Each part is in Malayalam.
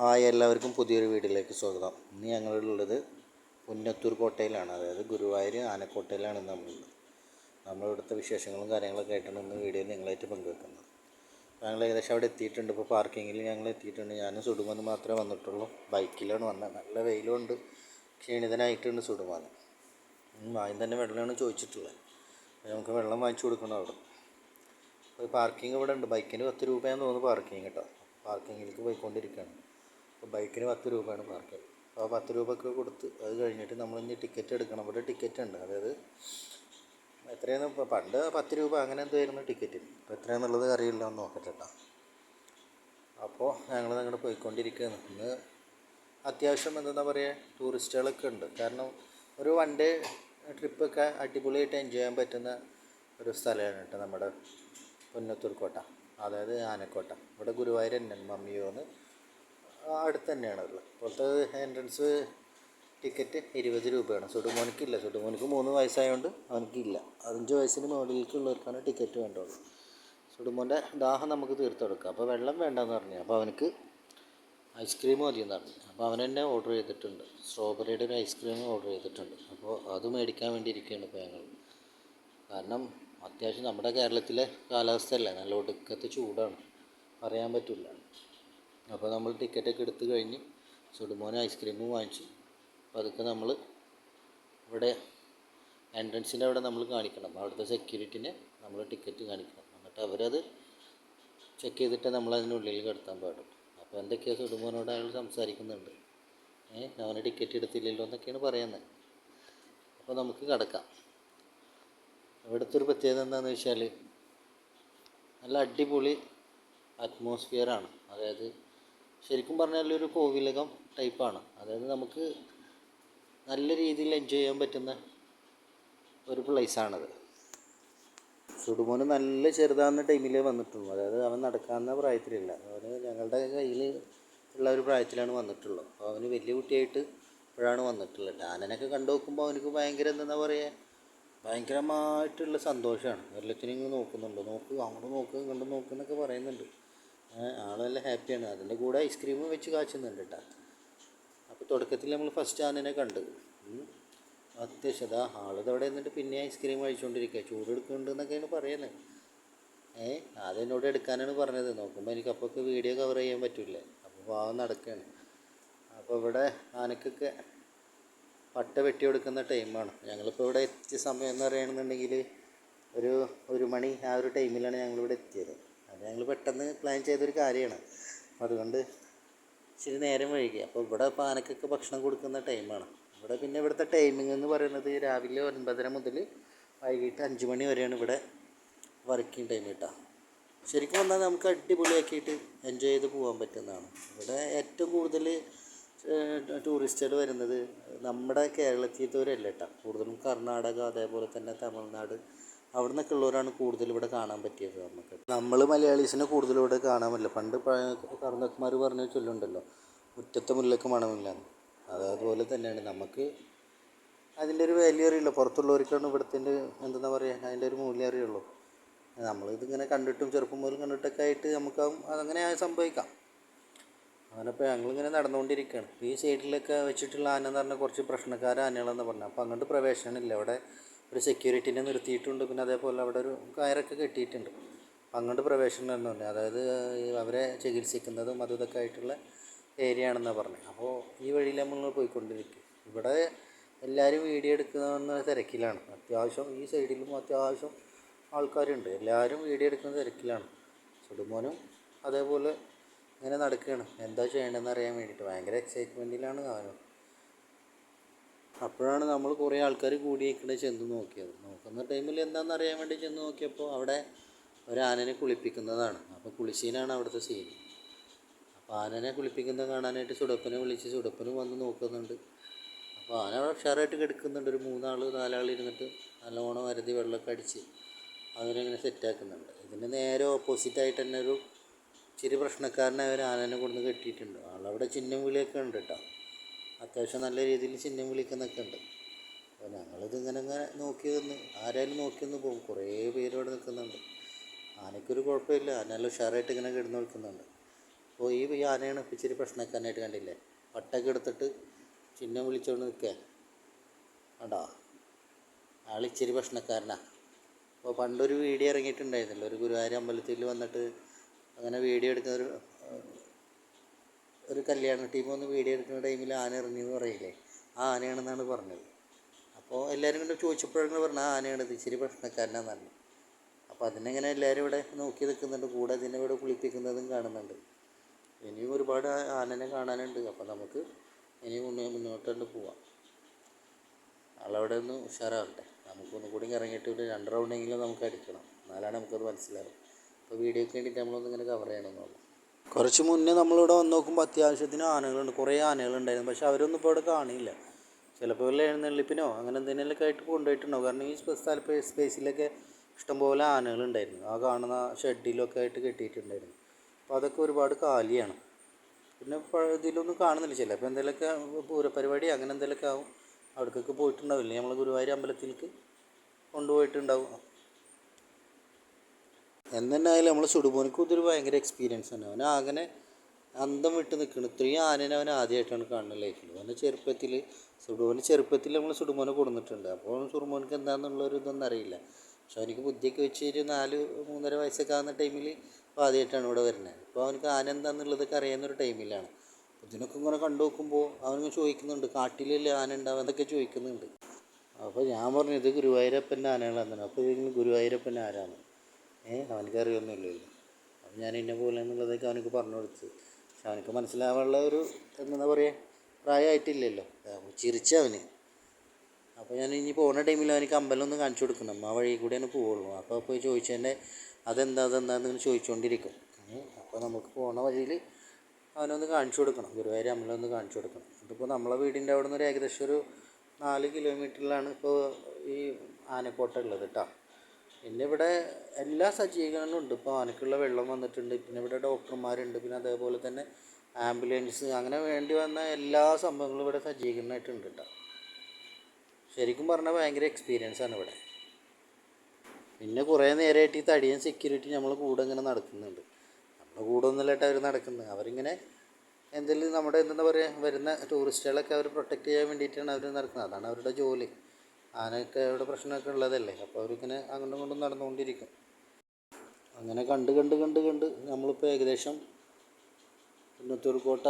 ഹായ്, എല്ലാവർക്കും പുതിയൊരു വീഡിയോയിലേക്ക് സ്വാഗതം. ഇന്ന് ഞങ്ങളുള്ളത് പുന്നത്തൂർ കോട്ടയിലാണ്, അതായത് ഗുരുവായൂർ ആനക്കോട്ടയിലാണ് നമ്മളിവിടുത്തെ വിശേഷങ്ങളും കാര്യങ്ങളൊക്കെ ആയിട്ടാണ് ഇന്ന് വീഡിയോയിൽ നിങ്ങളായിട്ട് പങ്കുവെക്കുന്നത്. ഞങ്ങൾ ഏകദേശം അവിടെ എത്തിയിട്ടുണ്ട്. ഇപ്പോൾ പാർക്കിങ്ങിൽ ഞങ്ങൾ എത്തിയിട്ടുണ്ട്. ഞാനും സുടുമോനും മാത്രമേ വന്നിട്ടുള്ളൂ. ബൈക്കിലാണ് വന്നത്. നല്ല വെയിലുണ്ട്, ക്ഷീണിതനായിട്ടുണ്ട് സുടുമോൻ. ആദ്യം തന്നെ വെള്ളമാണ് ചോദിച്ചിട്ടുള്ളത്. നമുക്ക് വെള്ളം വാങ്ങിച്ചു കൊടുക്കണം അവിടെ. അപ്പോൾ പാർക്കിംഗ് ഇവിടെ ഉണ്ട്. ബൈക്കിന് 10 രൂപയാണെന്ന് തോന്നുന്നു പാർക്കിംഗ് കേട്ടോ. പാർക്കിങ്ങിലേക്ക് പോയിക്കൊണ്ടിരിക്കുകയാണ്. അപ്പോൾ ബൈക്കിന് 10 രൂപയാണ് പാർക്കിംഗ്. അപ്പോൾ 10 രൂപയ്ക്ക് കൊടുത്ത് അത് കഴിഞ്ഞിട്ട് നമ്മളിനി ടിക്കറ്റ് എടുക്കണം. ഇവിടെ ടിക്കറ്റ് ഉണ്ട്. അതായത് എത്രയാണ് ഇപ്പോൾ, പണ്ട് 10 രൂപ അങ്ങനെ എന്തായിരുന്നു ടിക്കറ്റ്. ഇപ്പോൾ എത്രയാണെന്നുള്ളത് അറിയില്ല, ഒന്ന് നോക്കട്ടെ കേട്ടോ. അപ്പോൾ ഞങ്ങൾ അങ്ങോട്ട് പോയിക്കൊണ്ടിരിക്കുകയാണ്. ഇന്ന് അത്യാവശ്യം എന്താ പറയുക, ടൂറിസ്റ്റുകളൊക്കെ ഉണ്ട്. കാരണം ഒരു 1 ഡേ ട്രിപ്പൊക്കെ അടിപൊളിയായിട്ട് എൻജോയ് ചെയ്യാൻ പറ്റുന്ന ഒരു സ്ഥലമാണ് കേട്ടോ നമ്മുടെ പുന്നത്തൂർ കോട്ട, അതായത് ആനക്കോട്ട. ഇവിടെ ഗുരുവായൂർ തന്നെയാണ്, മമ്മിയോന്ന് അടുത്ത് തന്നെയാണുള്ളത്. ഇപ്പോഴത്തെ എൻട്രൻസ് ടിക്കറ്റ് 20 രൂപയാണ്. സുടുമോനിക്കില്ല, സുടുമോനിക്ക് 3 വയസ്സായതുകൊണ്ട് അവനക്കില്ല. 5 വയസ്സിന് മുകളിലേക്കുള്ളവർക്കാണ് ടിക്കറ്റ് വേണ്ടുള്ളൂ. സുടുമോൻ്റെ ദാഹം നമുക്ക് തീർത്തെടുക്കാം. അപ്പോൾ വെള്ളം വേണ്ടെന്ന് പറഞ്ഞു. അപ്പോൾ അവനക്ക് ഐസ്ക്രീം മതിയെന്ന് പറഞ്ഞു. അപ്പോൾ അവൻ തന്നെ ഓർഡർ ചെയ്തിട്ടുണ്ട്. സ്ട്രോബെറിയുടെ ഒരു ഐസ്ക്രീം ഓർഡർ ചെയ്തിട്ടുണ്ട്. അപ്പോൾ അത് മേടിക്കാൻ വേണ്ടി ഇരിക്കുകയാണ് ഇപ്പോൾ ഞങ്ങൾ. കാരണം അത്യാവശ്യം നമ്മുടെ കേരളത്തിലെ കാലാവസ്ഥയല്ലേ, നല്ല ഒടുക്കത്തെ ചൂടാണ്, പറയാൻ പറ്റില്ല. അപ്പോൾ നമ്മൾ ടിക്കറ്റൊക്കെ എടുത്ത് കഴിഞ്ഞ് സുടുമോന് ഐസ്ക്രീമും വാങ്ങിച്ചു. അപ്പോൾ അതൊക്കെ നമ്മൾ ഇവിടെ എൻട്രൻസിൻ്റെ അവിടെ നമ്മൾ കാണിക്കണം. അവിടുത്തെ സെക്യൂരിറ്റിനെ നമ്മൾ ടിക്കറ്റ് കാണിക്കണം. എന്നിട്ട് അവരത് ചെക്ക് ചെയ്തിട്ട് നമ്മളതിനുള്ളിൽ കിടത്താൻ പാടും. അപ്പോൾ എന്തൊക്കെയാണ് സുടുമോനോട് അയാൾ സംസാരിക്കുന്നുണ്ട്. അവന് ടിക്കറ്റ് എടുത്തില്ലല്ലോ എന്നൊക്കെയാണ് പറയുന്നത്. അപ്പോൾ നമുക്ക് കിടക്കാം. ഇവിടുത്തെ ഒരു പ്രത്യേകത എന്താണെന്ന് വെച്ചാൽ നല്ല അടിപൊളി അറ്റ്മോസ്ഫിയറാണ്. അതായത് ശരിക്കും പറഞ്ഞാൽ ഒരു കോവിലകം ടൈപ്പാണ്. അതായത് നമുക്ക് നല്ല രീതിയിൽ എൻജോയ് ചെയ്യാൻ പറ്റുന്ന ഒരു പ്ലേസാണത്. സുടുമോന് നല്ല ചെറുതാകുന്ന ടൈമിലേ വന്നിട്ടുള്ളൂ. അതായത് അവൻ നടക്കാവുന്ന പ്രായത്തിലില്ല. അവന് ഞങ്ങളുടെ കയ്യിൽ ഉള്ള ഒരു പ്രായത്തിലാണ് വന്നിട്ടുള്ളൂ. അപ്പോൾ അവന് വലിയ കുട്ടിയായിട്ട് ഇപ്പോഴാണ് വന്നിട്ടുള്ളത്. ആനനൊക്കെ കണ്ടു നോക്കുമ്പോൾ അവനക്ക് ഭയങ്കര എന്താ പറയുക, ഭയങ്കരമായിട്ടുള്ള സന്തോഷമാണ്. എല്ലാത്തിനും ഇങ്ങനെ നോക്കുന്നുണ്ട്, അങ്ങോട്ട് നോക്ക് ഇങ്ങോട്ട് നോക്ക് എന്നൊക്കെ പറയുന്നുണ്ട്. ആളെല്ല ഹാപ്പിയാണ്. അതിൻ്റെ കൂടെ ഐസ്ക്രീമും വെച്ച് കാച്ചുന്നുണ്ട് കേട്ടോ. അപ്പോൾ തുടക്കത്തിൽ നമ്മൾ ഫസ്റ്റ് ആനനെ കണ്ടത് അത്യാവശ്യം ആളിതവിടെ നിന്നിട്ട് പിന്നെ ഐസ്ക്രീം കഴിച്ചുകൊണ്ടിരിക്കുക. ചൂടെടുക്കുന്നുണ്ട് എന്നൊക്കെയാണ് പറയുന്നത്. അതെന്നോട് എടുക്കാനാണ് പറഞ്ഞത്. നോക്കുമ്പോൾ എനിക്ക് അപ്പോഴൊക്കെ വീഡിയോ കവർ ചെയ്യാൻ പറ്റില്ല. അപ്പോൾ പാവം നടക്കുകയാണ്. അപ്പോൾ ഇവിടെ ആനക്കൊക്കെ പട്ട വെട്ടി കൊടുക്കുന്ന ടൈമാണ്. ഞങ്ങളിപ്പോൾ ഇവിടെ എത്തിയ സമയം എന്ന് പറയുകയാണെന്നുണ്ടെങ്കിൽ ഒരു 1 മണി ആ ഒരു ടൈമിലാണ് ഞങ്ങളിവിടെ എത്തിയത്. അത് ഞങ്ങൾ പെട്ടെന്ന് പ്ലാൻ ചെയ്തൊരു കാര്യമാണ്. അതുകൊണ്ട് ഇച്ചിരി നേരം വൈകി. അപ്പോൾ ഇവിടെ ഇപ്പോൾ ആനക്കൊക്കെ ഭക്ഷണം കൊടുക്കുന്ന ടൈമാണ്. പിന്നെ ഇവിടുത്തെ ടൈമിംഗ് എന്ന് പറയുന്നത് രാവിലെ 9:30 മുതൽ വൈകിട്ട് 5 മണി വരെയാണ് ഇവിടെ വർക്കിംഗ് ടൈം കേട്ടോ. ശരിക്കും വന്നാൽ നമുക്ക് അടിപൊളിയാക്കിയിട്ട് എൻജോയ് ചെയ്ത് പോകാൻ പറ്റുന്നതാണ്. ഇവിടെ ഏറ്റവും കൂടുതൽ ടൂറിസ്റ്റുകൾ വരുന്നത് നമ്മുടെ കേരളത്തിലത്തവരല്ല കേട്ടോ. കൂടുതലും കർണാടക, അതേപോലെ തന്നെ തമിഴ്നാട്, അവിടെ നിന്നൊക്കെ ഉള്ളവരാണ് കൂടുതൽ ഇവിടെ കാണാൻ പറ്റിയത്. നമ്മൾ മലയാളീസിനെ കൂടുതൽ ഇവിടെ കാണാൻ പറ്റില്ല. പണ്ട് കർണക്കന്മാർ പറഞ്ഞ ചൊല്ലുണ്ടല്ലോ, മുറ്റത്തെ മുല്ലക്ക് മണമില്ലാന്ന്. അതേപോലെ തന്നെയാണ്. നമുക്ക് അതിൻ്റെ ഒരു വാല്യൂ അറിയില്ല. പുറത്തുള്ളവർക്കാണ് ഇവിടുത്തെ എന്താ പറയുക, അതിൻ്റെ ഒരു മൂല്യം അറിയുള്ളൂ. നമ്മളിതിങ്ങനെ കണ്ടിട്ടും ചെറുപ്പം മുതൽ കണ്ടിട്ടൊക്കെ ആയിട്ട് നമുക്ക് അതങ്ങനെ സംഭവിക്കാം. അങ്ങനെ ഇപ്പോൾ ഞങ്ങളിങ്ങനെ നടന്നുകൊണ്ടിരിക്കുകയാണ്. ഈ സൈഡിലൊക്കെ വെച്ചിട്ടുള്ള ആന എന്ന് പറഞ്ഞാൽ കുറച്ച് പ്രശ്നക്കാര ആനകളെന്ന് പറഞ്ഞാൽ. അപ്പോൾ അങ്ങോട്ട് പ്രവേശനമില്ല. അവിടെ ഒരു സെക്യൂരിറ്റിനെ നിർത്തിയിട്ടുണ്ട്. പിന്നെ അതേപോലെ അവിടെ ഒരു കയറൊക്കെ കെട്ടിയിട്ടുണ്ട്. അങ്ങോട്ട് പ്രവേശനം എന്ന് പറഞ്ഞാൽ അതായത് അവരെ ചികിത്സിക്കുന്നതും അതും ഇതൊക്കെ ആയിട്ടുള്ള ഏരിയ ആണെന്നാണ് പറഞ്ഞത്. അപ്പോൾ ഈ വഴിയിൽ നമ്മൾ പോയിക്കൊണ്ടിരിക്കും. ഇവിടെ എല്ലാവരും വീഡിയോ എടുക്കുന്ന തിരക്കിലാണ്. അത്യാവശ്യം ഈ സൈഡിലും അത്യാവശ്യം ആൾക്കാരുണ്ട്. എല്ലാവരും വീഡിയോ എടുക്കുന്ന തിരക്കിലാണ്. സുടുമോനും അതേപോലെ ഇങ്ങനെ നടക്കുകയാണ്. എന്താ ചെയ്യേണ്ടതെന്ന് അറിയാൻ വേണ്ടിയിട്ട് ഭയങ്കര എക്സൈറ്റ്മെൻറ്റിലാണ് അവനും. അപ്പോഴാണ് നമ്മൾ കുറേ ആൾക്കാർ കൂടിയേക്കണേ ചെന്ന് നോക്കിയത്. നോക്കുന്ന ടൈമിൽ എന്താണെന്ന് അറിയാൻ വേണ്ടി ചെന്ന് നോക്കിയപ്പോൾ അവിടെ ഒരു ആനനെ കുളിപ്പിക്കുന്നതാണ്. അപ്പോൾ കുളിസീനാണ് അവിടുത്തെ സീൻ. അപ്പോൾ ആനനെ കുളിപ്പിക്കുന്നത് കാണാനായിട്ട് സുടപ്പനെ വിളിച്ച് സുടപ്പനും വന്ന് നോക്കുന്നുണ്ട്. അപ്പോൾ ആന അവിടെ ഉഷാറായിട്ട് കിടക്കുന്നുണ്ട്. ഒരു 3-4 ആൾ ഇരുന്നിട്ട് നല്ലോണം വരുതി വെള്ളമൊക്കെ അടിച്ച് അതിനെങ്ങനെ സെറ്റാക്കുന്നുണ്ട്. ഇതിന് നേരെ ഓപ്പോസിറ്റായിട്ട് തന്നെ ഒരു ഇച്ചിരി പ്രശ്നക്കാരനെ ഒരു ആനനെ കൊണ്ടുവന്ന് കെട്ടിയിട്ടുണ്ട്. ആളവിടെ ചിഹ്നം വിളിയൊക്കെ ഉണ്ട് കേട്ടോ. അത്യാവശ്യം നല്ല രീതിയിൽ ചിഹ്നം വിളിക്കുന്നൊക്കെ ഉണ്ട്. അപ്പോൾ ഞങ്ങളിതിങ്ങനെ നോക്കി നിന്ന് ആരായാലും നോക്കി നിന്ന് പോകും. കുറേ പേര് അവിടെ നിൽക്കുന്നുണ്ട്. ആനയ്ക്കൊരു കുഴപ്പമില്ല. ആന നല്ല ഉഷാറായിട്ട് ഇങ്ങനെ കിടന്ന് നിൽക്കുന്നുണ്ട്. അപ്പോൾ ഈ ആനയാണ് ഇപ്പം ഇച്ചിരി പ്രശ്നക്കാരനായിട്ട് കണ്ടില്ലേ, പട്ടൊക്കെ എടുത്തിട്ട് ചിഹ്നം വിളിച്ചുകൊണ്ട് നിൽക്കുക കണ്ടോ. ആളിച്ചിരി പ്രശ്നക്കാരനാണ്. അപ്പോൾ പണ്ടൊരു വീഡിയോ ഇറങ്ങിയിട്ടുണ്ടായിരുന്നല്ലോ, ഒരു ഗുരുവായൂർ അമ്പലത്തിൽ വന്നിട്ട് അങ്ങനെ വീഡിയോ എടുക്കുന്ന ഒരു കല്യാണ ടീം വന്ന് വീഡിയോ എടുക്കുന്ന ടൈമിൽ ആന എറിഞ്ഞെന്ന് പറയില്ലേ, ആ ആനയാണെന്നാണ് പറഞ്ഞത്. അപ്പോൾ എല്ലാവരും കൊണ്ട് ചോദിച്ചപ്പോഴാണ് പറഞ്ഞത് ആ ആനയാണിത്, ഇച്ചിരി പ്രശ്നക്കാരനാന്ന് പറഞ്ഞു. അപ്പോൾ അതിനെങ്ങനെ എല്ലാവരും ഇവിടെ നോക്കി നിൽക്കുന്നുണ്ട്, കൂടെ അതിനെ ഇവിടെ കുളിപ്പിക്കുന്നതും കാണുന്നുണ്ട്. ഇനിയും ഒരുപാട് ആനനെ കാണാനുണ്ട്. അപ്പോൾ നമുക്ക് ഇനി മുന്നോട്ട് പോവാം. ആളവിടെ ഒന്ന് ഉഷാറാവട്ടെ, നമുക്കൊന്നും കൂടി ഇറങ്ങിയിട്ട് ഒരു 2 റൗണ്ടെങ്കിലും നമുക്ക് അടിക്കണം, എന്നാലാണ് നമുക്കത് മനസ്സിലാവും. അപ്പോൾ വീഡിയോയ്ക്ക് വേണ്ടിയിട്ട് നമ്മളൊന്നിങ്ങനെ കവർ ചെയ്യണമെന്നുള്ളൂ. കുറച്ച് മുന്നേ നമ്മളിവിടെ വന്ന് നോക്കുമ്പോൾ അത്യാവശ്യത്തിന് ആനകളുണ്ട്, കുറേ ആനകളുണ്ടായിരുന്നു. പക്ഷേ അവരൊന്നും ഇപ്പോൾ ഇവിടെ കാണില്ല. ചിലപ്പോൾ വല്ല എഴുന്നള്ളിപ്പിനോ അങ്ങനെ എന്തെങ്കിലുമൊക്കെ ആയിട്ട് കൊണ്ടുപോയിട്ടുണ്ടാവും. കാരണം ഈ സ്പേസിലൊക്കെ ഇഷ്ടംപോലെ ആനകളുണ്ടായിരുന്നു. ആ കാണുന്ന ഷെഡിലൊക്കെ ആയിട്ട് കെട്ടിയിട്ടുണ്ടായിരുന്നു. അപ്പോൾ അതൊക്കെ ഒരുപാട് കാലിയാണ്. പിന്നെ ഇതിലൊന്നും കാണുന്നില്ല. ചിലപ്പോൾ എന്തെങ്കിലുമൊക്കെ പൂരപ്പരിപാടി അങ്ങനെ എന്തെങ്കിലുമൊക്കെ ആവും, അവിടേക്കൊക്കെ പോയിട്ടുണ്ടാവില്ലേ, നമ്മൾ ഗുരുവായൂർ അമ്പലത്തിലേക്ക് കൊണ്ടുപോയിട്ടുണ്ടാവും. എന്തെന്നായാലും നമ്മൾ സുടുമോനിക്ക് ഇതൊരു ഭയങ്കര എക്സ്പീരിയൻസ് ആണ്. അവൻ അങ്ങനെ അന്തം വിട്ട് നിൽക്കണം. ഇത്രയും ആനേനെ അവൻ ആദ്യമായിട്ടാണ് കാണുന്നത് ലൈഫിൽ. അവൻ്റെ ചെറുപ്പത്തിൽ നമ്മൾ സുടുമോനെ കൊടുത്തിട്ടുണ്ട്. അപ്പോൾ സുടുമോനിക്ക് എന്താണെന്നുള്ളൊരു ഇതൊന്നും അറിയില്ല. പക്ഷെ അവനിക്ക് ബുദ്ധിയൊക്കെ വെച്ച് ഒരു 4-3.5 വയസ്സൊക്കെ ആകുന്ന ടൈമിൽ ഇപ്പോൾ ആദ്യമായിട്ടാണ് ഇവിടെ വരുന്നത്. അപ്പോൾ അവനക്ക് ആന എന്താണെന്നുള്ളതൊക്കെ അറിയാവുന്നൊരു ടൈമിലാണ്. ഇതിനൊക്കെ ഇങ്ങനെ കണ്ടു നോക്കുമ്പോൾ അവനിങ്ങനെ ചോദിക്കുന്നുണ്ട്, കാട്ടിലല്ലേ ആന ഉണ്ടാവുക, അതൊക്കെ ചോദിക്കുന്നുണ്ട്. അപ്പോൾ ഞാൻ പറഞ്ഞു ഇത് ഗുരുവായൂരപ്പൻ്റെ ആനകളാണെന്ന്. അപ്പോൾ ഇതിന് ഗുരുവായൂരപ്പൻ ആരാണ്, അവനക്ക് അറിയൊന്നുമില്ലല്ലോ. അപ്പം ഞാൻ ഇന്ന പോലെ എന്നുള്ളതൊക്കെ അവനക്ക് പറഞ്ഞു കൊടുത്ത്. പക്ഷെ അവനക്ക് മനസ്സിലാവാനുള്ള ഒരു എന്താ പറയുക പ്രായമായിട്ടില്ലല്ലോ. ചിരിച്ചവന്. അപ്പോൾ ഞാൻ ഇനി പോകുന്ന ടൈമിൽ അവനക്ക് അമ്പലം ഒന്ന് കാണിച്ചു കൊടുക്കണം, ആ വഴി കൂടെയാണ് പോവുള്ളൂ. അപ്പോൾ പോയി ചോദിച്ചതിൻ്റെ അതെന്താന്ന് ചോദിച്ചുകൊണ്ടിരിക്കും. അപ്പോൾ നമുക്ക് പോകുന്ന വഴിയിൽ അവനൊന്ന് കാണിച്ചു കൊടുക്കണം, ഗുരുവായൂർ അമ്പലം ഒന്ന് കാണിച്ചു കൊടുക്കണം. ഇതിപ്പോൾ നമ്മളെ വീടിൻ്റെ അവിടെ നിന്ന് ഒരു ഏകദേശം ഒരു 4 കിലോമീറ്ററിലാണ് ഇപ്പോൾ ഈ ആനക്കോട്ട ഉള്ളത് കേട്ടോ. പിന്നെ ഇവിടെ എല്ലാ സജ്ജീകരണങ്ങളും ഉണ്ട്. ഇപ്പോൾ ആനക്കുള്ള വെള്ളം വന്നിട്ടുണ്ട്, പിന്നെ ഇവിടെ ഡോക്ടർമാരുണ്ട്, പിന്നെ അതേപോലെ തന്നെ ആംബുലൻസ്, അങ്ങനെ വേണ്ടി വന്ന എല്ലാ സംഭവങ്ങളും ഇവിടെ സജ്ജീകരണമായിട്ടുണ്ട് കേട്ടോ. ശരിക്കും പറഞ്ഞാൽ ഭയങ്കര എക്സ്പീരിയൻസാണ് ഇവിടെ. പിന്നെ കുറേ നേരമായിട്ട് ഈ തടിയൻ സെക്യൂരിറ്റി നമ്മൾ കൂടെ ഇങ്ങനെ നടക്കുന്നുണ്ട്. നമ്മുടെ കൂടെ ഒന്നുമില്ലായിട്ട് അവർ നടക്കുന്നത്. അവരിങ്ങനെ എന്തെങ്കിലും നമ്മുടെ എന്താ പറയുക വരുന്ന ടൂറിസ്റ്റുകളൊക്കെ അവർ പ്രൊട്ടക്റ്റ് ചെയ്യാൻ വേണ്ടിയിട്ടാണ് അവർ നടക്കുന്നത്. അതാണ് അവരുടെ ജോലി. ആനയൊക്കെ ഇവിടെ പ്രശ്നമൊക്കെ ഉള്ളതല്ലേ, അപ്പോൾ അവരിങ്ങനെ അങ്ങോട്ടും ഇങ്ങോട്ടും നടന്നുകൊണ്ടിരിക്കും. അങ്ങനെ കണ്ട് നമ്മളിപ്പോൾ ഏകദേശം പുന്നത്തൂർ കോട്ട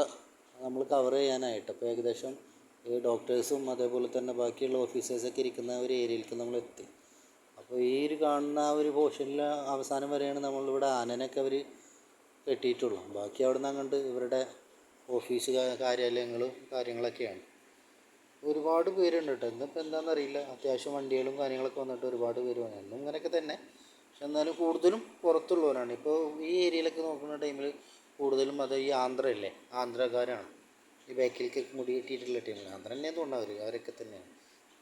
നമ്മൾ കവർ ചെയ്യാനായിട്ട് അപ്പോൾ ഏകദേശം ഈ ഡോക്ടേഴ്സും അതേപോലെ തന്നെ ബാക്കിയുള്ള ഓഫീസേഴ്സൊക്കെ ഇരിക്കുന്ന ഒരു ഏരിയയിലേക്ക് നമ്മൾ എത്തി. അപ്പോൾ ഈ ഒരു കാണുന്ന ആ ഒരു പോർഷനിൽ അവസാനം വരെയാണ് നമ്മളിവിടെ ആനനൊക്കെ അവർ കെട്ടിയിട്ടുള്ളൂ. ബാക്കി അവിടെ നിന്ന് അങ്ങോട്ട് ഇവരുടെ ഓഫീസ് കാര്യങ്ങളൊക്കെയാണ്. ഒരുപാട് പേരുണ്ട് കേട്ടോ. ഇന്നിപ്പോൾ എന്താണെന്നറിയില്ല, അത്യാവശ്യം വണ്ടികളും കാര്യങ്ങളൊക്കെ വന്നിട്ട് ഒരുപാട് പേര് വന്നു. എന്നും ഇങ്ങനെയൊക്കെ തന്നെ, പക്ഷെ എന്നാലും കൂടുതലും പുറത്തുള്ളവരാണ്. ഇപ്പോൾ ഈ ഏരിയയിലൊക്കെ നോക്കുന്ന ടൈമിൽ കൂടുതലും അത് ഈ ആന്ധ്രക്കാരാണ്. ഈ ബാക്കിലേക്ക് മുടി കെട്ടിയിട്ടുള്ള ടീമിൽ ആന്ധ്ര തന്നെയാണ് തോന്നുന്നത്, അവരൊക്കെ തന്നെയാണ്.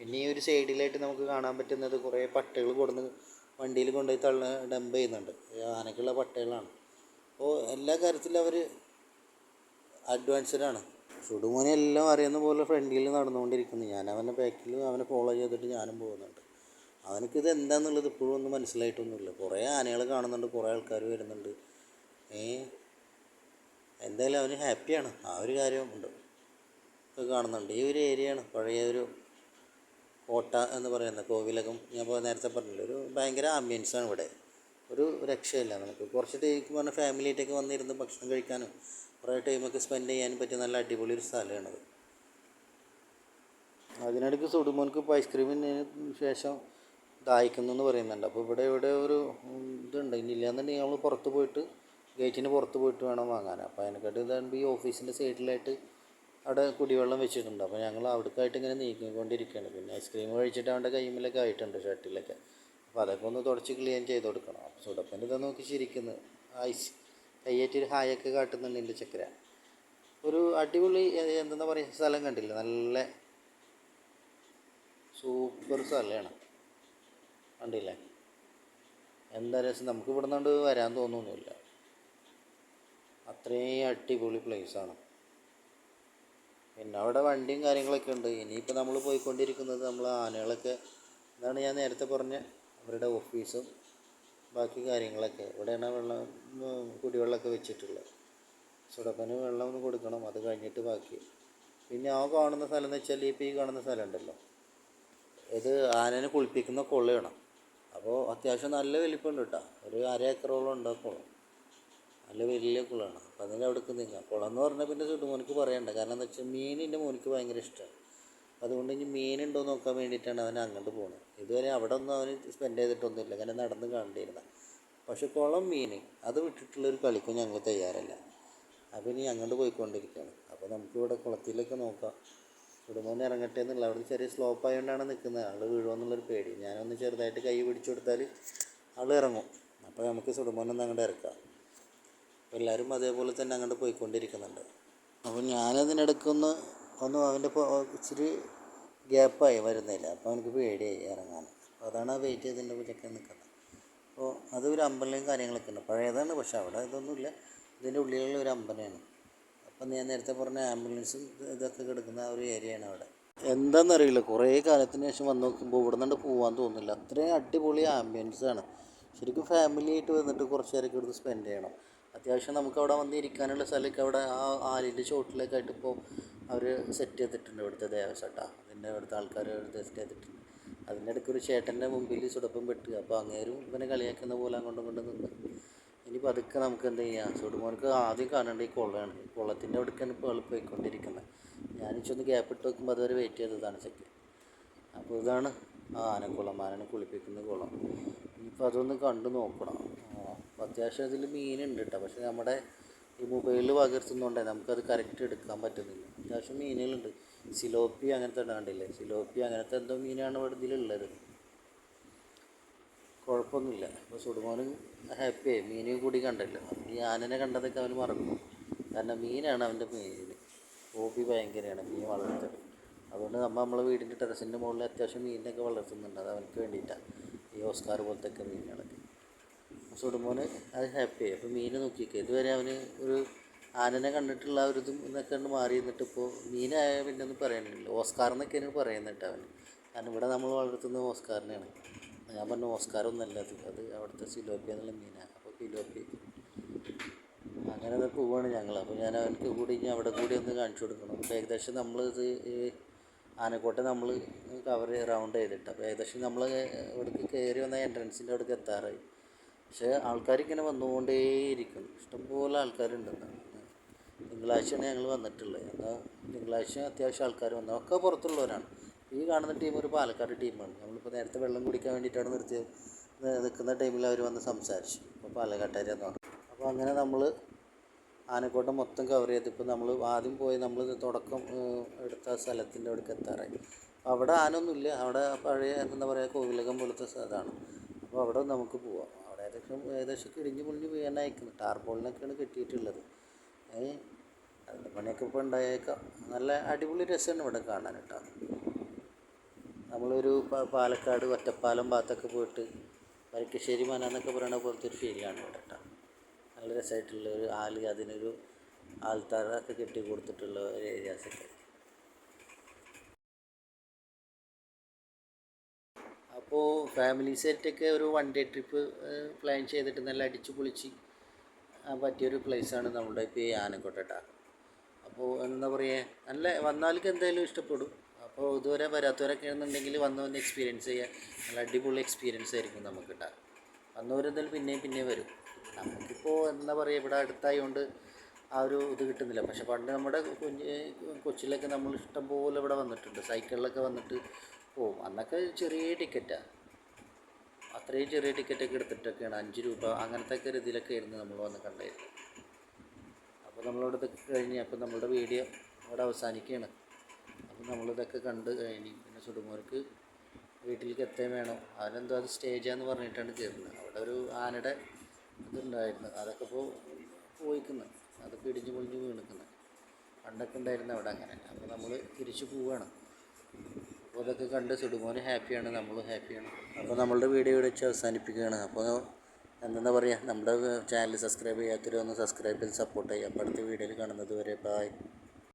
പിന്നെ ഈ ഒരു സൈഡിലായിട്ട് നമുക്ക് കാണാൻ പറ്റുന്നത് കുറേ പട്ടകൾ കൊടുന്ന് വണ്ടിയിൽ കൊണ്ടുപോയി ഡംപ് ചെയ്യുന്നുണ്ട്. ആനക്കുള്ള പട്ടകളാണ്. അപ്പോൾ എല്ലാ കാര്യത്തിലും അവർ അഡ്വാൻസ്ഡാണ്. സുടുമോനെ എല്ലാം അറിയുന്ന പോലെ ഫ്രണ്ടിൽ നടന്നുകൊണ്ടിരിക്കുന്നു. ഞാൻ അവൻ്റെ ബാക്കിൽ അവനെ ഫോളോ ചെയ്തിട്ട് ഞാനും പോകുന്നുണ്ട്. അവനക്കിത് എന്താണെന്നുള്ളത് ഇപ്പോഴും ഒന്നും മനസ്സിലായിട്ടൊന്നുമില്ല. കുറേ ആനകൾ കാണുന്നുണ്ട്, കുറേ ആൾക്കാർ വരുന്നുണ്ട്. എന്തായാലും അവന് ഹാപ്പിയാണ്, ആ ഒരു കാര്യമുണ്ട്. ഒക്കെ കാണുന്നുണ്ട്. ഈ ഒരു ഏരിയയാണ് പഴയ ഒരു കോട്ട എന്ന് പറയുന്നത്, കോവിലകം. ഞാൻ നേരത്തെ പറഞ്ഞില്ല, ഒരു ഭയങ്കര ആംബിയൻസാണ് ഇവിടെ, ഒരു രക്ഷയില്ല. നമുക്ക് കുറച്ച് ടൈം പറഞ്ഞാൽ ഫാമിലിയായിട്ടൊക്കെ വന്നിരുന്ന് ഭക്ഷണം കഴിക്കാനും കുറേ ടൈമൊക്കെ സ്പെൻഡ് ചെയ്യാനും പറ്റിയ നല്ല അടിപൊളി ഒരു സ്ഥലമാണത്. അതിനിടയ്ക്ക് സുടുമോൻക്ക് ഇപ്പോൾ ഐസ്ക്രീമിന് ശേഷം ദാഹിക്കുന്നു എന്ന് പറയുന്നുണ്ട്. അപ്പോൾ ഇവിടെ ഒരു ഇതുണ്ട്, ഇനി ഇല്ലാന്നുണ്ടെങ്കിൽ നമ്മൾ പുറത്ത് പോയിട്ട് ഗേറ്റിന് പുറത്ത് പോയിട്ട് വേണം വാങ്ങാൻ. അപ്പോൾ അതിനെക്കാട്ടി ഇതാകുമ്പോൾ ഈ ഓഫീസിൻ്റെ സൈഡിലായിട്ട് അവിടെ കുടിവെള്ളം വെച്ചിട്ടുണ്ട്. അപ്പോൾ ഞങ്ങൾ അവിടേക്കായിട്ട് ഇങ്ങനെ നീക്കിക്കൊണ്ടിരിക്കുകയാണ്. പിന്നെ ഐസ്ക്രീം കഴിച്ചിട്ട് അവൻ്റെ കൈമിലൊക്കെ ആയിട്ടുണ്ട്, ഷർട്ടിലൊക്കെ. അപ്പോൾ അതൊക്കെ ഒന്ന് തുടച്ച് ക്ലീൻ ചെയ്ത് കൊടുക്കണം. അപ്പോൾ സുടപ്പൻ ഇതാ നോക്കി ചിരിക്കുന്നു, കയ്യേറ്റൊരു ഹായൊക്കെ കാട്ടുന്നുണ്ട് എൻ്റെ ചക്കര. ഒരു അടിപൊളി എന്താ പറയുക സ്ഥലം കണ്ടില്ല, നല്ല സൂപ്പർ സ്ഥലമാണ്, കണ്ടില്ലേ എന്താ രസം. നമുക്ക് ഇവിടെ നിന്നുകൊണ്ട് വരാൻ തോന്നുന്നില്ല, അത്രയും അടിപൊളി പ്ലേസാണ്. പിന്നെ അവിടെ വണ്ടിയും കാര്യങ്ങളൊക്കെ ഉണ്ട്. ഇനിയിപ്പോൾ നമ്മൾ പോയിക്കൊണ്ടിരിക്കുന്നത് നമ്മൾ ആനകളൊക്കെ ഇതാണ് ഞാൻ നേരത്തെ പറഞ്ഞ അവരുടെ ഓഫീസും ബാക്കി കാര്യങ്ങളൊക്കെ ഇവിടെയാണ് കുടിവെള്ളമൊക്കെ വെച്ചിട്ടുള്ളത്. സുടപ്പന് വെള്ളം ഒന്ന് കൊടുക്കണം. അത് കഴിഞ്ഞിട്ട് ബാക്കി. പിന്നെ ആ കാണുന്ന സ്ഥലം എന്ന് വെച്ചാൽ ഇപ്പോൾ ഈ കാണുന്ന സ്ഥലം ഉണ്ടല്ലോ, ഇത് ആനനെ കുളിപ്പിക്കുന്ന കുളമാണ്. അപ്പോൾ അത്യാവശ്യം നല്ല വലിപ്പമുണ്ട് കേട്ടോ. ഒരു 1/2 ഏക്കറോളം ഉണ്ട് ആ കുളം. നല്ല വലിയ കുളമാണ്. അപ്പോൾ അതിൻ്റെ അവിടേക്ക് നീങ്ങാം. കുളം എന്ന് പറഞ്ഞാൽ പിന്നെ സുടുമോനിക്ക് പറയണ്ട. കാരണം എന്താ വെച്ചാൽ മീനിൻ്റെ മോനിക്ക് ഭയങ്കര ഇഷ്ടമാണ്. അതുകൊണ്ട് ഇനി മീനുണ്ടോ നോക്കാൻ വേണ്ടിയിട്ടാണ് അവൻ അങ്ങോട്ട് പോകുന്നത്. ഇതുവരെ അവിടെ ഒന്നും അവന് സ്പെൻഡ് ചെയ്തിട്ടൊന്നുമില്ല, അങ്ങനെ നടന്ന് കാണേണ്ടിയിരുന്ന. പക്ഷെ കുളം മീൻ അത് വിട്ടിട്ടുള്ളൊരു കളിക്കും ഞങ്ങൾ തയ്യാറല്ല. അപ്പോൾ ഇനി അങ്ങോട്ട് പോയിക്കൊണ്ടിരിക്കുകയാണ്. അപ്പോൾ നമുക്കിവിടെ കുളത്തിലൊക്കെ നോക്കാം. സുടുമോൻ ഇറങ്ങട്ടെ എന്നുള്ള, അവിടെ ചെറിയ സ്ലോപ്പ് ആയതുകൊണ്ടാണ് നിൽക്കുന്നത്. ആൾ വീഴുമെന്നുള്ളൊരു പേടി. ഞാനൊന്ന് ചെറുതായിട്ട് കൈ പിടിച്ചു കൊടുത്താൽ ആൾ ഇറങ്ങും. അപ്പോൾ നമുക്ക് സുടുമോനൊന്ന് അങ്ങോട്ട് ഇറക്കാം. അപ്പോൾ എല്ലാവരും അതേപോലെ തന്നെ അങ്ങോട്ട് പോയിക്കൊണ്ടിരിക്കുന്നുണ്ട്. അപ്പോൾ ഞാനതിനിടയ്ക്കൊന്ന് അവൻ്റെ ഇച്ചിരി ഗ്യാപ്പായി വരുന്നില്ല. അപ്പോൾ അവനക്ക് പേടിയായി ഇറങ്ങാൻ. അപ്പോൾ അതാണ് ആ വെയിറ്റ് ചെയ്തതിൻ്റെ ഉള്ളിലൊക്കെ നിൽക്കുന്നത്. അപ്പോൾ അതൊരു അമ്പലയും കാര്യങ്ങളൊക്കെ ഉണ്ട്. പഴയതാണ്, പക്ഷെ അവിടെ ഇതൊന്നുമില്ല. ഇതിൻ്റെ ഉള്ളിലുള്ള ഒരു അമ്പലമാണ്. അപ്പം ഞാൻ നേരത്തെ പറഞ്ഞ ആംബുലൻസും ഇതൊക്കെ കിടക്കുന്ന ആ ഒരു ഏരിയയാണ് അവിടെ. എന്താണെന്നറിയില്ല, കുറേ കാലത്തിന് ശേഷം വന്ന് നോക്കുമ്പോൾ ഇവിടെ നിന്ന് പോകാൻ തോന്നുന്നില്ല. അത്രയും അടിപൊളി ആംബിയൻസാണ്. ശരിക്കും ഫാമിലി ആയിട്ട് വന്നിട്ട് കുറച്ച് നേരമൊക്കെ എടുത്ത് സ്പെൻഡ് ചെയ്യണം. അത്യാവശ്യം നമുക്ക് അവിടെ വന്ന് ഇരിക്കാനുള്ള സ്ഥലമൊക്കെ അവിടെ ആ ആലിൻ്റെ ചോട്ടിലൊക്കെ ആയിട്ട് ഇപ്പോൾ അവർ സെറ്റ് ചെയ്തിട്ടുണ്ട്. ഇവിടുത്തെ ദേവസ്വട്ടാ, അതിൻ്റെ ഇവിടുത്തെ ആൾക്കാർ സെറ്റ് ചെയ്തിട്ടുണ്ട്. അതിൻ്റെ ഇടയ്ക്ക് ഒരു ചേട്ടൻ്റെ മുമ്പിൽ സുടപ്പം പെട്ടുക. അപ്പോൾ അങ്ങേരും ഇവനെ കളിയാക്കുന്ന പോലെ അങ്ങോട്ടും കൊണ്ട് നിന്ന്. ഇനിയിപ്പോൾ അതൊക്കെ നമുക്ക് എന്ത് ചെയ്യാം. സുടുമോനക്ക് ആദ്യം കാണേണ്ട ഈ കുളമാണ്. കുളത്തിൻ്റെ അവിടേക്കാണ് ഇപ്പോൾ ആൾ പോയിക്കൊണ്ടിരിക്കുന്നത്. ഞാനിച്ചൊന്ന് ഗ്യാപ്പ് ഇട്ട് നോക്കുമ്പോൾ അതുവരെ വെയിറ്റ് ചെയ്തതാണ് ചെക്ക്. അപ്പോൾ ഇതാണ് ആനക്കുളം, ആനനെ കുളിപ്പിക്കുന്ന കുളം. ഇനിയിപ്പോൾ അതൊന്ന് കണ്ടു നോക്കണം. അപ്പോൾ അത്യാവശ്യം അതിൽ മീനുണ്ട് കേട്ടോ. പക്ഷേ നമ്മുടെ ഈ മൊബൈലിൽ പകർത്തുന്നതുകൊണ്ടേ നമുക്കത് കറക്റ്റ് എടുക്കാൻ പറ്റുന്നില്ല. അത്യാവശ്യം മീനുകളുണ്ട്. സിലോപ്പി അങ്ങനത്തെ കണ്ടില്ലേ, സിലോപ്പി അങ്ങനത്തെ എന്തോ മീനാണ് ഇവിടെ ഇതിലുള്ളത്. കുഴപ്പമൊന്നുമില്ല. അപ്പോൾ സുടുമോന് ഹാപ്പിയായി. മീനും കൂടി കണ്ടല്ലോ. ഈ ആനനെ കണ്ടതൊക്കെ അവന് മറക്കും. കാരണം മീനാണ് അവൻ്റെ മെയിൻ ഹോബി. ഭയങ്കരമാണ് മീൻ വളർത്തൽ. അതുകൊണ്ട് നമ്മളെ വീടിൻ്റെ ടെറസിൻ്റെ മുകളിൽ അത്യാവശ്യം മീനിനൊക്കെ വളർത്തുന്നുണ്ട്. അത് അവനക്ക് വേണ്ടിയിട്ടാണ്, ഈ ഓസ്കാർ പോലത്തെ മീനുകളൊക്കെ. സുടുമോന് അത് ഹാപ്പിയായി. അപ്പോൾ മീൻ നോക്കിയൊക്കെ ഇതുവരെ അവന് ഒരു ആനനെ കണ്ടിട്ടുള്ള ഒരു ഇതും എന്നൊക്കെ ഉണ്ട് മാറി നിന്നിട്ട് ഇപ്പോൾ മീനായ പിന്നെ ഒന്നും പറയാനില്ല. ഓസ്കാർ എന്നൊക്കെയാണ് പറയുന്നുണ്ട് അവന്. കാരണം ഇവിടെ നമ്മൾ വളർത്തുന്നത് ഓസ്കാറിനെയാണ്. ഞാൻ പറഞ്ഞു ഓസ്കാറൊന്നുമല്ല അത് അവിടുത്തെ സിലോപ്പി എന്നുള്ള മീനാണ്. അപ്പോൾ സിലോപ്പി അങ്ങനെ അത് പോവുകയാണ് ഞങ്ങൾ. അപ്പോൾ ഞാൻ അവർക്ക് കൂടി ഇനി അവിടെ കൂടി ഒന്ന് കാണിച്ചു കൊടുക്കണം. അപ്പോൾ ഏകദേശം നമ്മളിത് ആനക്കോട്ടെ നമ്മൾ കവർ റൗണ്ട് ചെയ്തിട്ട്, അപ്പോൾ ഏകദേശം നമ്മൾ ഇവിടേക്ക് കയറി വന്ന എൻട്രൻസിൻ്റെ അവിടേക്ക് എത്താറായി. പക്ഷേ ആൾക്കാരിങ്ങനെ വന്നുകൊണ്ടേയിരിക്കുന്നു. ഇഷ്ടംപോലെ ആൾക്കാരുണ്ടെന്നാണ്. തിങ്കളാഴ്ചയാണ് ഞങ്ങൾ വന്നിട്ടുള്ളത്. എന്നാൽ തിങ്കളാഴ്ച അത്യാവശ്യം ആൾക്കാർ വന്നു. ഒക്കെ പുറത്തുള്ളവരാണ്. ഈ കാണുന്ന ടീം ഒരു പാലക്കാട് ടീമാണ്. നമ്മളിപ്പോൾ നേരത്തെ വെള്ളം കുടിക്കാൻ വേണ്ടിയിട്ടാണ് നിൽക്കുന്ന ടൈമിൽ അവർ വന്ന് സംസാരിച്ചു. അപ്പോൾ പാലക്കാട്ടുകാരെന്ന് പറഞ്ഞു. അപ്പോൾ അങ്ങനെ നമ്മൾ ആനക്കോട്ട മൊത്തം കവർ ചെയ്ത് ഇപ്പോൾ നമ്മൾ ആദ്യം പോയി നമ്മൾ തുടക്കം എടുത്ത സ്ഥലത്തിൻ്റെ അവിടേക്ക് എത്താറായി. അവിടെ ആനൊന്നുമില്ല. അവിടെ പഴയ എന്താ പറയുക കോവിലകം പോലത്തെ സ്ഥലമാണ്. അപ്പോൾ അവിടെ നമുക്ക് പോവാം. അവിടെ ഏകദേശം ഇടിഞ്ഞ് പൊളിഞ്ഞ് വീഴാനായിരിക്കുന്നു. ടാർപോളിനൊക്കെയാണ് കെട്ടിയിട്ടുള്ളത്. അതിൻ്റെ പണിയൊക്കെ ഇപ്പോൾ ഉണ്ടായേക്കാം. നല്ല അടിപൊളി രസമാണ് ഇവിടെ കാണാൻ കേട്ടോ. നമ്മളൊരു പാലക്കാട് ഒറ്റപ്പാലം ഭാഗത്തൊക്കെ പോയിട്ട് വരക്കശ്ശേരി മന എന്നൊക്കെ പറയുന്ന പോലത്തെ ഒരു ഫീലാണ് ഇവിടെ കേട്ടോ. നല്ല രസമായിട്ടുള്ള ഒരു അതിനൊരു ആൽത്താറൊക്കെ കെട്ടി കൊടുത്തിട്ടുള്ള ഒരു ഏരിയാസൊക്കെ. അപ്പോൾ ഫാമിലി സെറ്റൊക്കെ ഒരു 1 ഡേ ട്രിപ്പ് പ്ലാൻ ചെയ്തിട്ട് നല്ല അടിച്ച് പൊളിച്ച് പറ്റിയൊരു പ്ലേസാണ് നമ്മുടെ ഇപ്പോൾ ഈ ആനക്കോട്ട കേട്ടോ. അപ്പോൾ എന്താ പറയുക, നല്ല വന്നാലേക്ക് എന്തായാലും ഇഷ്ടപ്പെടും. അപ്പോൾ ഇതുവരെ വരാത്തവരൊക്കെ ആണെന്നുണ്ടെങ്കിൽ വന്ന് എക്സ്പീരിയൻസ് ചെയ്യുക. നല്ല അടിപൊളി എക്സ്പീരിയൻസ് ആയിരിക്കും നമുക്ക് കേട്ടോ. വന്നവരെന്തായാലും പിന്നെയും വരും. നമുക്കിപ്പോൾ എന്താ പറയുക, ഇവിടെ അടുത്തായതുകൊണ്ട് ആ ഒരു ഇത് കിട്ടുന്നില്ല. പക്ഷെ പണ്ട് നമ്മുടെ കൊച്ചിലൊക്കെ നമ്മൾ ഇഷ്ടം പോലെ ഇവിടെ വന്നിട്ടുണ്ട്. സൈക്കിളിലൊക്കെ വന്നിട്ട് പോകും. അന്നൊക്കെ ചെറിയ ടിക്കറ്റാണ്. അത്രയും ചെറിയ ടിക്കറ്റൊക്കെ എടുത്തിട്ടൊക്കെയാണ് 5 രൂപ അങ്ങനത്തെ ഒക്കെ രീതിയിലൊക്കെ ആയിരുന്നു നമ്മൾ വന്ന് കണ്ടായിരുന്നു. അപ്പോൾ നമ്മളിവിടത്തൊക്കെ കഴിഞ്ഞ് അപ്പോൾ നമ്മളുടെ വീഡിയോ അവിടെ അവസാനിക്കുകയാണ്. അപ്പോൾ നമ്മളിതൊക്കെ കണ്ട് കഴിഞ്ഞ് പിന്നെ സുടുമോർക്ക് വീട്ടിലേക്ക് എത്താൻ വേണം. അതിനെന്തോ അത് സ്റ്റേജാന്ന് പറഞ്ഞിട്ടാണ് കയറുന്നത്. അവിടെ ഒരു ആനയുടെ ഇതുണ്ടായിരുന്നു. അതൊക്കെ ഇപ്പോൾ പോയിക്കുന്നത്, അതൊക്കെ ഇടിഞ്ഞ് പൊളിഞ്ഞ് വീണിക്കുന്നത്. പണ്ടൊക്കെ ഉണ്ടായിരുന്നു അവിടെ അങ്ങനെ. അപ്പോൾ നമ്മൾ തിരിച്ചു പോവുകയാണ്. അപ്പോൾ അതൊക്കെ കണ്ട് സുടുമോന് ഹാപ്പിയാണ്, നമ്മളും ഹാപ്പിയാണ്. അപ്പോൾ നമ്മളുടെ വീഡിയോ ഇവിടെ വെച്ച് അവസാനിപ്പിക്കുകയാണ്. അപ്പോൾ എന്താ പറയുക, നമ്മുടെ ചാനൽ സബ്സ്ക്രൈബ് ചെയ്യാത്തവരൊന്ന് സബ്സ്ക്രൈബ് ചെയ്ത് സപ്പോർട്ട് ചെയ്യുക. അപ്പോൾ അടുത്ത വീഡിയോയിൽ കാണുന്നത് വരെ ബൈ.